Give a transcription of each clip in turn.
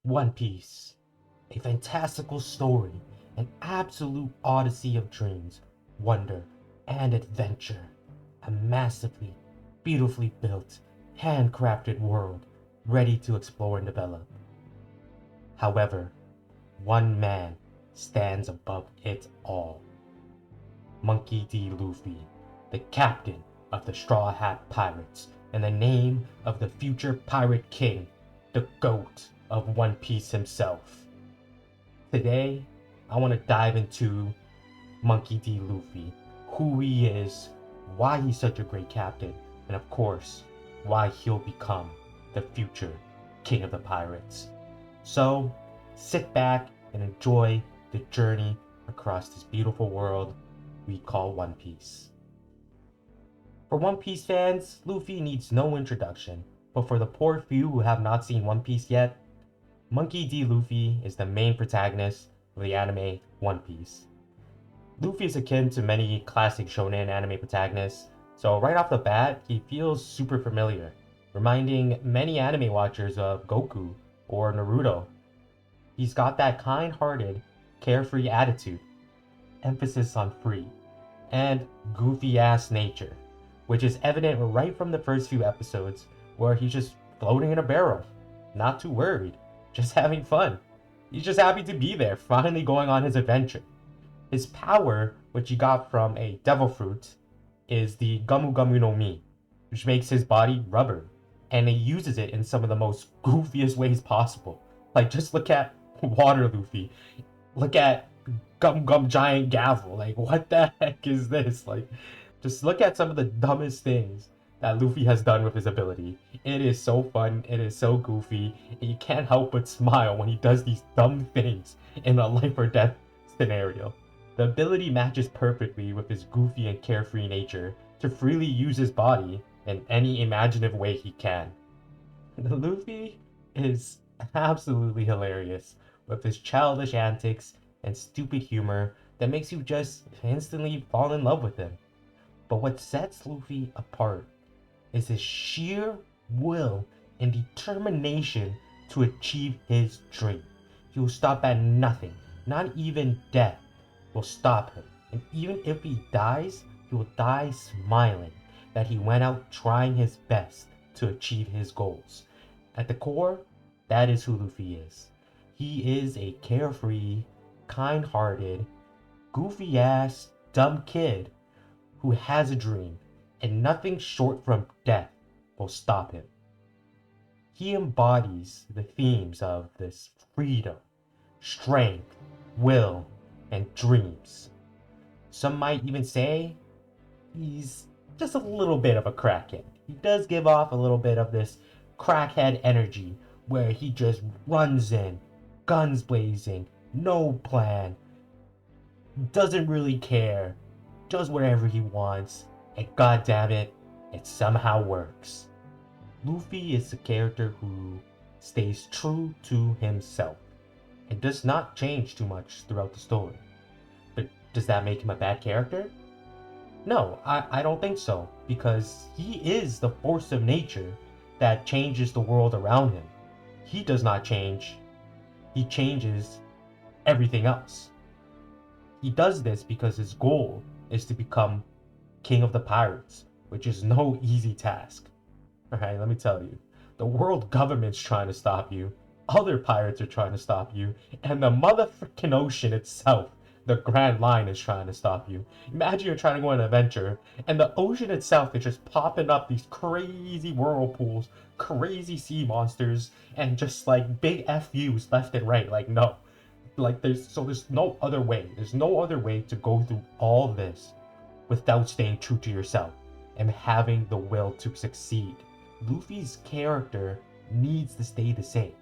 One Piece, a fantastical story, an absolute odyssey of dreams, wonder, and adventure. A massively, beautifully built, handcrafted world ready to explore and develop. However, one man stands above it all. Monkey D. Luffy, the captain of the Strawhat Pirates, and the name of the future Pirate King, the GOAT of One Piece himself. Today, I want to dive into Monkey D. Luffy, who he is, why he's such a great captain, and of course, why he'll become the future King of the Pirates. So, sit back and enjoy the journey across this beautiful world we call One Piece. For One Piece fans, Luffy needs no introduction, but for the poor few who have not seen One Piece yet, Monkey D. Luffy is the main protagonist of the anime One Piece. Luffy is akin to many classic shonen anime protagonists, so right off the bat, he feels super familiar, reminding many anime watchers of Goku or Naruto. He's got that kind-hearted, carefree attitude, emphasis on free, and goofy-ass nature, which is evident right from the first few episodes where he's just floating in a barrel, not too worried, just having fun. He's just happy to be there, finally going on his adventure. His power, which he got from a devil fruit, is the Gamu Gamu no Mi, which makes his body rubber, and he uses it in some of the most goofiest ways possible. Like, just look at Water Luffy, look at Gum Gum Giant Gavel, like, what the heck is this? Like, just look at some of the dumbest things that Luffy has done with his ability. It is so fun, it is so goofy, and you can't help but smile when he does these dumb things in a life or death scenario. The ability matches perfectly with his goofy and carefree nature to freely use his body in any imaginative way he can. Luffy is absolutely hilarious with his childish antics and stupid humor that makes you just instantly fall in love with him. But what sets Luffy apart is his sheer will and determination to achieve his dream. He will stop at nothing, not even death will stop him. And even if he dies, he will die smiling that he went out trying his best to achieve his goals. At the core, that is who Luffy is. He is a carefree, kind-hearted, goofy-ass, dumb kid who has a dream, and nothing short from death will stop him. He embodies the themes of this freedom, strength, will, and dreams. Some might even say he's just a little bit of a crackhead. He does give off a little bit of this crackhead energy where he just runs in, guns blazing, no plan, doesn't really care, does whatever he wants, and goddamn it, it somehow works. Luffy is a character who stays true to himself and does not change too much throughout the story. But does that make him a bad character? No, I don't think so, because he is the force of nature that changes the world around him. He does not change, he changes everything else. He does this because his goal is to become King of the Pirates, which is no easy task. Alright, let me tell you, the world government's trying to stop you, other pirates are trying to stop you, and the motherfucking ocean itself, the Grand Line, is trying to stop you. Imagine you're trying to go on an adventure, and the ocean itself is just popping up these crazy whirlpools, crazy sea monsters, and just like big FUs left and right. Like, no. Like, there's no other way. There's no other way to go through all this without staying true to yourself and having the will to succeed. Luffy's character needs to stay the same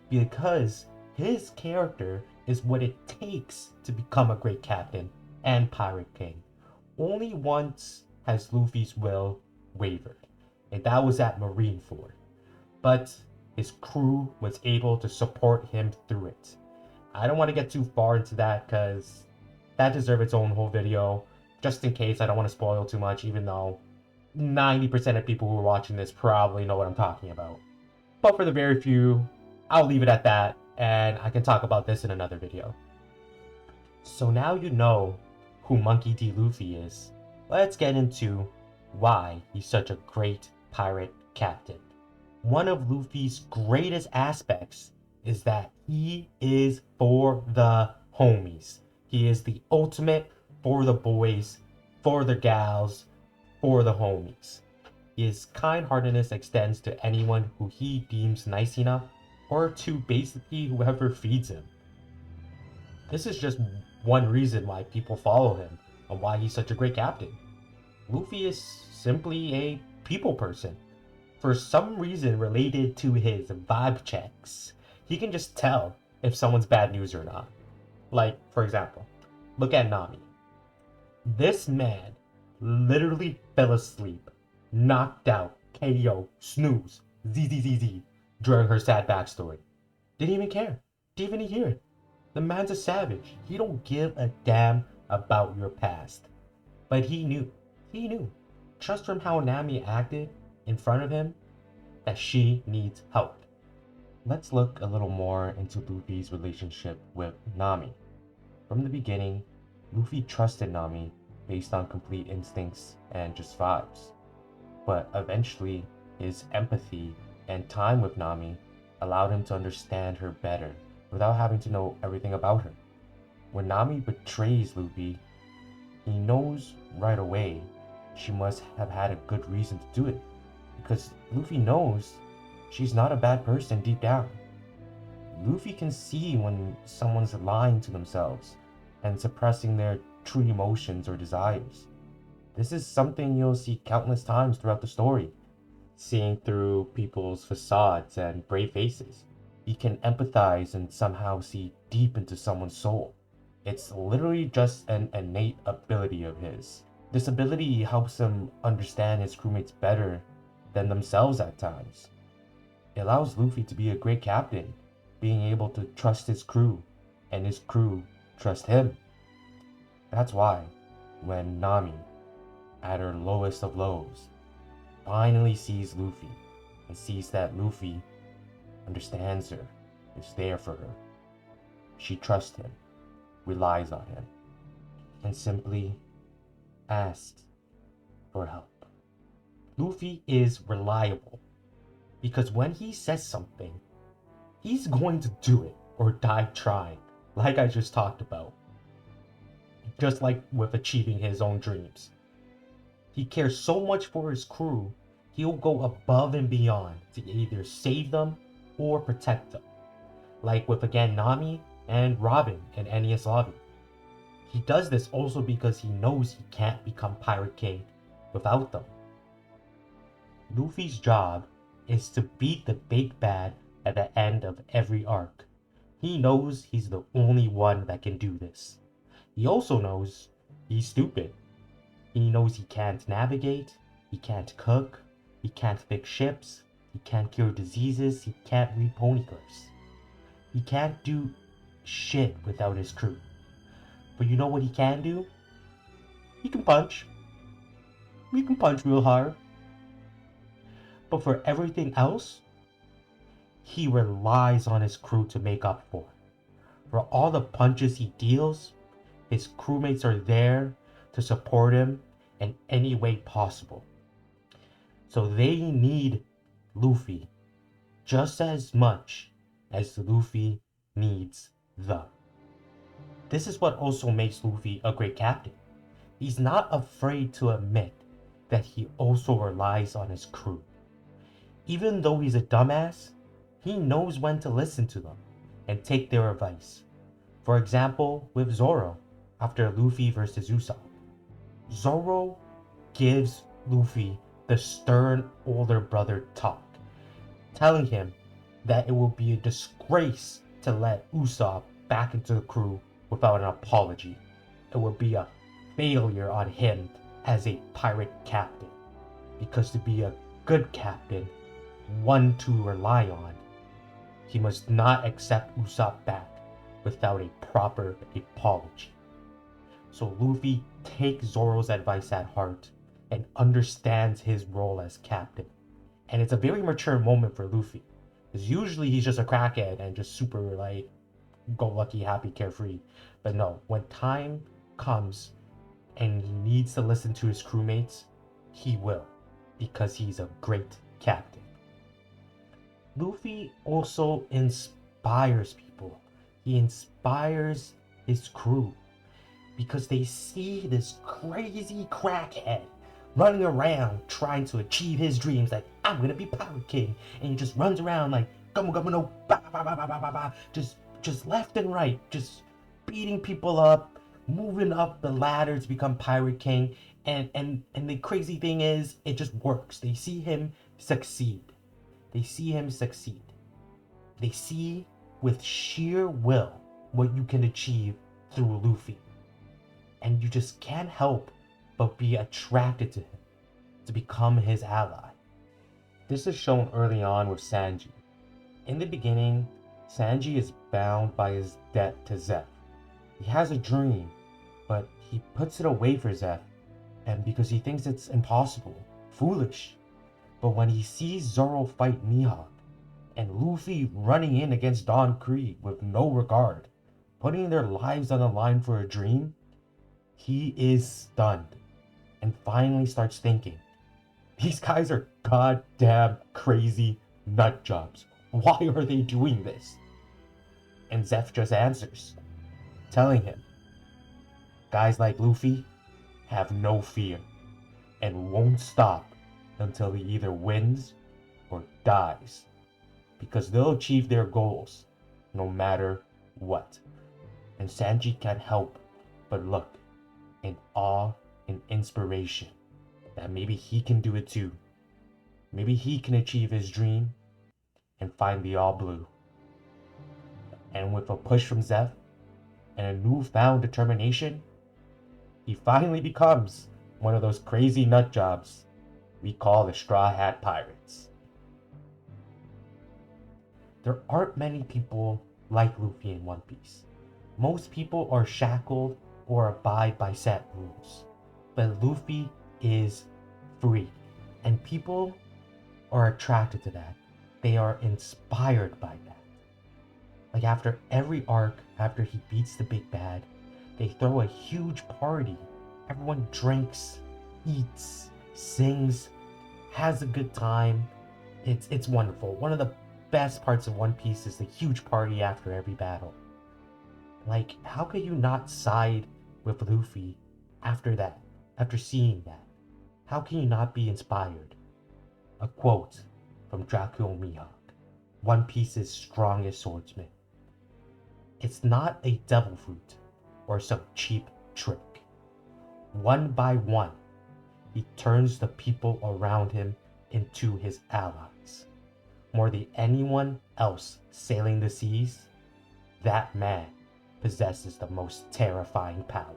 because his character is what it takes to become a great captain and pirate king. Only once has Luffy's will wavered, and that was at Marineford. But his crew was able to support him through it. I don't want to get too far into that because that deserves its own whole video, just in case I don't want to spoil too much, even though 90% of people who are watching this probably know what I'm talking about. But for the very few, I'll leave it at that and I can talk about this in another video. So now you know who Monkey D. Luffy is. Let's get into why he's such a great pirate captain. One of Luffy's greatest aspects is that he is for the homies. He is the ultimate for the boys, for the gals, for the homies. His kind-heartedness extends to anyone who he deems nice enough, or to basically whoever feeds him. This is just one reason why people follow him and why he's such a great captain. Luffy is simply a people person. For some reason related to his vibe checks, he can just tell if someone's bad news or not. Like, for example, look at Nami. This man literally fell asleep, knocked out, KO, snooze, ZZZZ during her sad backstory. Didn't even care. Didn't even hear it. The man's a savage. He don't give a damn about your past. But he knew. He knew. Just from how Nami acted in front of him, that she needs help. Let's look a little more into Luffy's relationship with Nami. From the beginning, Luffy trusted Nami based on complete instincts and just vibes. But eventually, his empathy and time with Nami allowed him to understand her better without having to know everything about her. When Nami betrays Luffy, he knows right away she must have had a good reason to do it, because Luffy knows she's not a bad person deep down. Luffy can see when someone's lying to themselves and suppressing their true emotions or desires. This is something you'll see countless times throughout the story, seeing through people's facades and brave faces. He can empathize and somehow see deep into someone's soul. It's literally just an innate ability of his. This ability helps him understand his crewmates better than themselves at times. It allows Luffy to be a great captain, being able to trust his crew, and his crew trust him. That's why, when Nami, at her lowest of lows, finally sees Luffy, and sees that Luffy understands her, is there for her, she trusts him, relies on him, and simply asks for help. Luffy is reliable, because when he says something, he's going to do it or die trying, like I just talked about. Just like with achieving his own dreams. He cares so much for his crew, he'll go above and beyond to either save them or protect them. Like with again Nami and Robin and Enies Lobby. He does this also because he knows he can't become Pirate King without them. Luffy's job is to beat the big bad at the end of every arc. He knows he's the only one that can do this. He also knows he's stupid. He knows he can't navigate, he can't cook, he can't fix ships, he can't cure diseases, he can't read poneglyphs. He can't do shit without his crew. But you know what he can do? He can punch. He can punch real hard. But for everything else, he relies on his crew to make up for. For all the punches he deals, his crewmates are there to support him in any way possible. So they need Luffy just as much as Luffy needs them. This is what also makes Luffy a great captain. He's not afraid to admit that he also relies on his crew. Even though he's a dumbass, he knows when to listen to them and take their advice. For example, with Zoro, after Luffy versus Usopp. Zoro gives Luffy the stern older brother talk, telling him that it will be a disgrace to let Usopp back into the crew without an apology. It would be a failure on him as a pirate captain, because to be a good captain, one to rely on, he must not accept Usopp back without a proper apology. So Luffy takes Zoro's advice at heart and understands his role as captain. And it's a very mature moment for Luffy. Because usually he's just a crackhead and just super like go lucky, happy, carefree. But no, when time comes and he needs to listen to his crewmates, he will, because he's a great captain. Luffy also inspires people. He inspires his crew because they see this crazy crackhead running around trying to achieve his dreams, like, I'm gonna be Pirate King. And he just runs around like, gummo gummo no, bah, bah, bah, bah, bah, bah, bah, just left and right, just beating people up, moving up the ladder to become Pirate King. And the crazy thing is, it just works. They see him succeed. They see him succeed. They see with sheer will what you can achieve through Luffy. And you just can't help but be attracted to him, to become his ally. This is shown early on with Sanji. In the beginning, Sanji is bound by his debt to Zeph. He has a dream, but he puts it away for Zeph, and because he thinks it's impossible, foolish. But when he sees Zoro fight Mihawk, and Luffy running in against Don Krieg with no regard, putting their lives on the line for a dream, he is stunned and finally starts thinking, these guys are goddamn crazy nut jobs. Why are they doing this? And Zeph just answers, telling him, guys like Luffy have no fear and won't stop until he either wins or dies, because they'll achieve their goals no matter what. And Sanji can't help but look in awe and inspiration that maybe he can do it too. Maybe he can achieve his dream and find the all blue. And with a push from Zeph and a newfound determination, he finally becomes one of those crazy nut jobs we call the Strawhat Pirates. There aren't many people like Luffy in One Piece. Most people are shackled or abide by set rules. But Luffy is free, and people are attracted to that. They are inspired by that. Like after every arc, after he beats the big bad, they throw a huge party. Everyone drinks, eats, sings, has a good time. It's wonderful. One of the best parts of One Piece is the huge party after every battle. Like, how could you not side with Luffy after that? After seeing that? How can you not be inspired? A quote from Dracul Mihawk, One Piece's strongest swordsman. It's not a devil fruit or some cheap trick. One by one, he turns the people around him into his allies. More than anyone else sailing the seas, that man possesses the most terrifying power.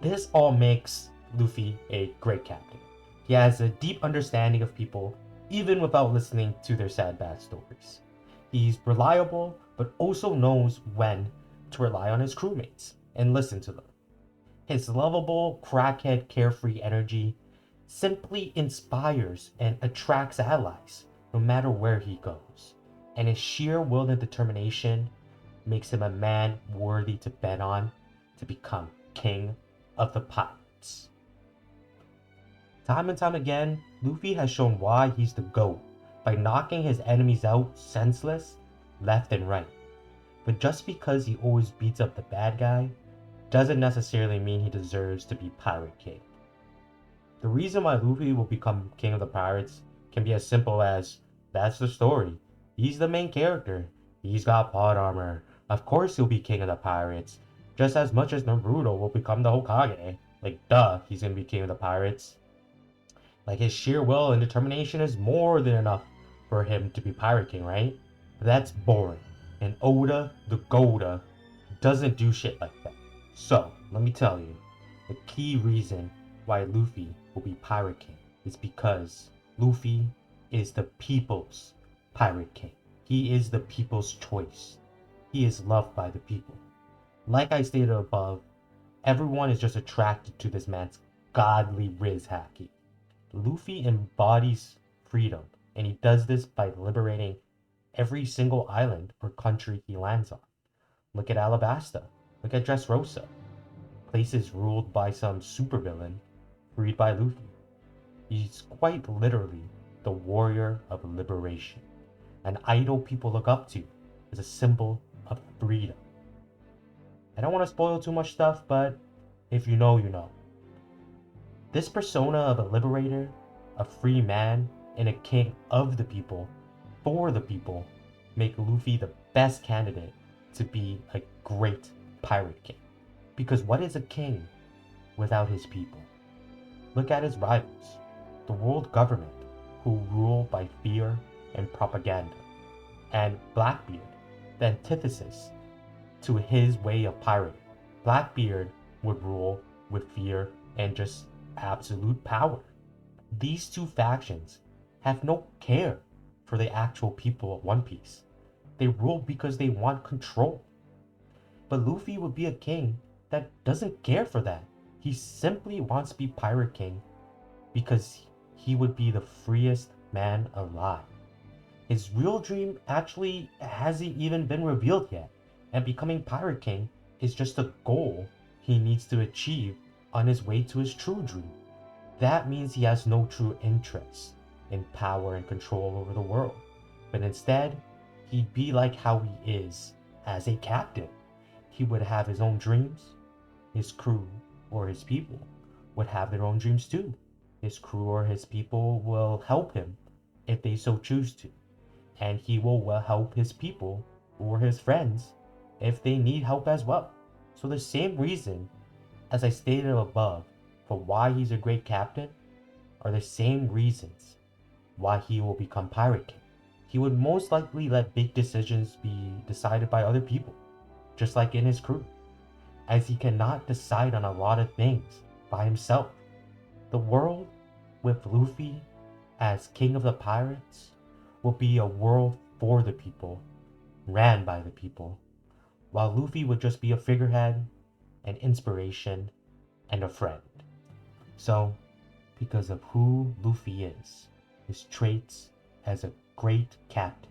This all makes Luffy a great captain. He has a deep understanding of people, even without listening to their sad bad stories. He's reliable, but also knows when to rely on his crewmates and listen to them. His lovable, crackhead, carefree energy simply inspires and attracts allies, no matter where he goes. And his sheer will and determination makes him a man worthy to bet on to become king of the pirates. Time and time again, Luffy has shown why he's the GOAT by knocking his enemies out senseless left and right. But just because he always beats up the bad guy doesn't necessarily mean he deserves to be Pirate King. The reason why Luffy will become king of the pirates can be as simple as, that's the story. He's the main character. He's got plot armor. Of course he'll be king of the pirates. Just as much as Naruto will become the Hokage. Like, duh, he's gonna be king of the pirates. Like, his sheer will and determination is more than enough for him to be Pirate King, right? But that's boring. And Oda, the Goda, doesn't do shit like that. So, let me tell you, the key reason why Luffy will be Pirate King is because Luffy is the people's Pirate King. He is the people's choice. He is loved by the people. Like I stated above, everyone is just attracted to this man's godly Riz haki. Luffy embodies freedom, and he does this by liberating every single island or country he lands on. Look at Alabasta. Look at Dressrosa. Places ruled by some supervillain, freed by Luffy. He's quite literally the warrior of liberation, an idol people look up to as a symbol of freedom. I don't want to spoil too much stuff, but if you know, you know. This persona of a liberator, a free man, and a king of the people, for the people, make Luffy the best candidate to be a great pirate king. Because what is a king without his people? Look at his rivals, the world government, who rule by fear and propaganda, and Blackbeard, the antithesis to his way of pirating. Blackbeard would rule with fear and just absolute power. These two factions have no care for the actual people of One Piece. They rule because they want control. But Luffy would be a king that doesn't care for that. He simply wants to be Pirate King because he would be the freest man alive. His real dream actually hasn't even been revealed yet, and becoming Pirate King is just a goal he needs to achieve on his way to his true dream. That means he has no true interest in power and control over the world, but instead, he'd be like how he is as a captain. He would have his own dreams. His crew or his people would have their own dreams too. His crew or his people will help him if they so choose to, and he will help his people or his friends if they need help as well. So the same reason as I stated above for why he's a great captain are the same reasons why he will become Pirate King. He would most likely let big decisions be decided by other people, just like in his crew, as he cannot decide on a lot of things by himself. The world with Luffy as King of the Pirates will be a world for the people, ran by the people, while Luffy would just be a figurehead, an inspiration, and a friend. So, because of who Luffy is, his traits as a great captain,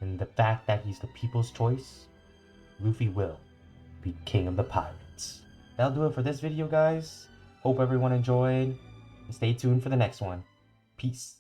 and the fact that he's the people's choice, Luffy will be King of the Pirates. That'll do it for this video, guys. Hope everyone enjoyed, and stay tuned for the next one. Peace.